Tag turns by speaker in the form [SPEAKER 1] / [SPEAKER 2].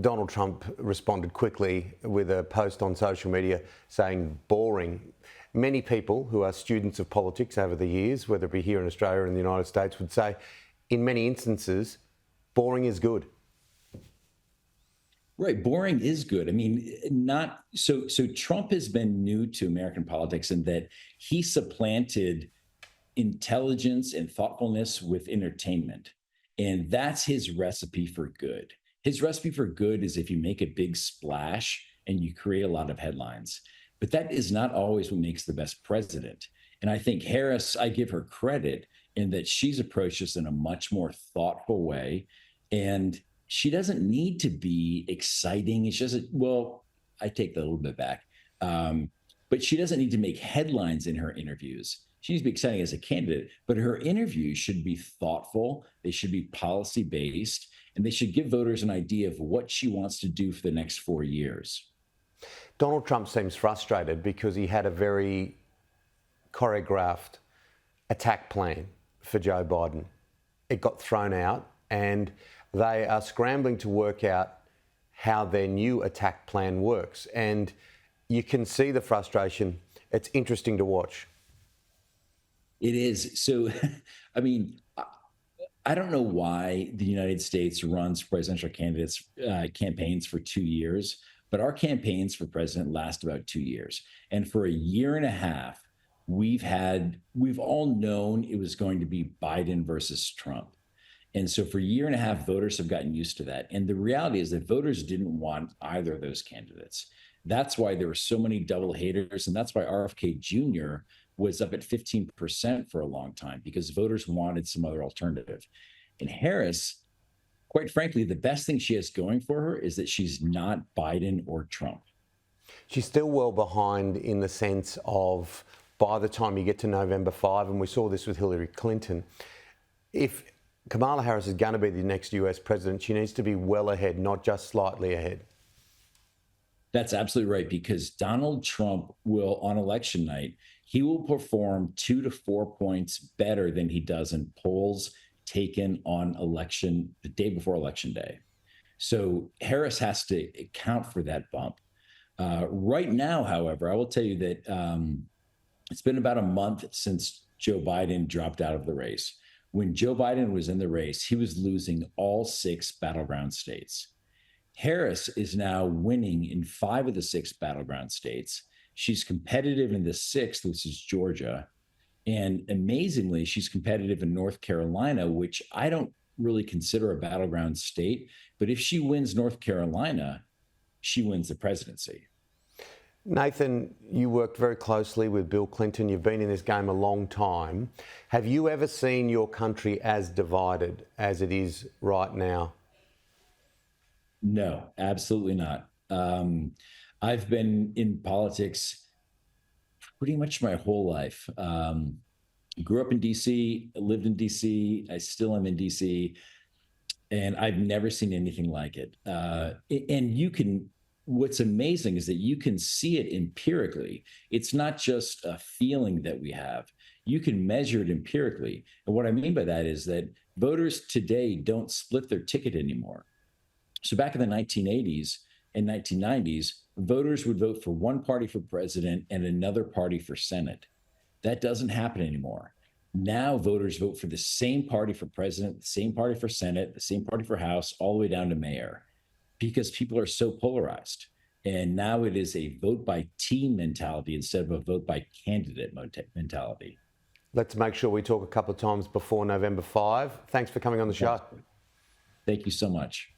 [SPEAKER 1] Donald Trump responded quickly with a post on social media saying boring. Many people who are students of politics over the years, whether it be here in Australia or in the United States, would say in many instances, boring is good.
[SPEAKER 2] Right, boring is good. I mean, not so. So Trump has been new to American politics in that he supplanted intelligence and thoughtfulness with entertainment, and that's his recipe for good. His recipe for good is if you make a big splash and you create a lot of headlines, but that is not always what makes the best president. And I think Harris, I give her credit in that she's approached this in a much more thoughtful way, and she doesn't need to be exciting. It's just, well, I take that a little bit back. But she doesn't need to make headlines in her interviews. She needs to be exciting as a candidate, but her interviews should be thoughtful. They should be policy based, and they should give voters an idea of what she wants to do for the next 4 years.
[SPEAKER 1] Donald Trump seems frustrated because he had a very choreographed attack plan for Joe Biden. It got thrown out, and they are scrambling to work out how their new attack plan works. And you can see the frustration. It's interesting to watch.
[SPEAKER 2] It is. So, I mean, I don't know why the United States runs presidential candidates campaigns for 2 years, but our campaigns for president last about 2 years. And for a year and a half, we've all known it was going to be Biden versus Trump. And so for a year and a half, voters have gotten used to that. And the reality is that voters didn't want either of those candidates. That's why there were so many double haters. And that's why RFK Jr. was up at 15% for a long time, because voters wanted some other alternative. And Harris, quite frankly, the best thing she has going for her is that she's not Biden or Trump.
[SPEAKER 1] She's still well behind in the sense of by the time you get to November 5, and we saw this with Hillary Clinton, if Kamala Harris is going to be the next US president, she needs to be well ahead, not just slightly ahead.
[SPEAKER 2] That's absolutely right, because Donald Trump will, on election night, he will perform 2 to 4 points better than he does in polls taken on the day before election day. So Harris has to account for that bump. Right now, however, I will tell you that it's been about a month since Joe Biden dropped out of the race. When Joe Biden was in the race, he was losing all 6 battleground states. Harris is now winning in 5 of the 6 battleground states. She's competitive in the 6th, which is Georgia. And amazingly, she's competitive in North Carolina, which I don't really consider a battleground state. But if she wins North Carolina, she wins the presidency.
[SPEAKER 1] Nathan, you worked very closely with Bill Clinton. You've been in this game a long time. Have you ever seen your country as divided as it is right now?
[SPEAKER 2] No, absolutely not. I've been in politics pretty much my whole life. Grew up in DC, lived in DC, I still am in DC, and I've never seen anything like it. What's amazing is that you can see it empirically. It's not just a feeling that we have. You can measure it empirically. And what I mean by that is that voters today don't split their ticket anymore. So back in the 1980s and 1990s, voters would vote for one party for president and another party for Senate. That doesn't happen anymore. Now voters vote for the same party for president, the same party for Senate, the same party for House, all the way down to mayor, because people are so polarized. And now it is a vote by team mentality instead of a vote by candidate mentality.
[SPEAKER 1] Let's make sure we talk a couple of times before November 5. Thanks for coming on the show.
[SPEAKER 2] Thank you so much.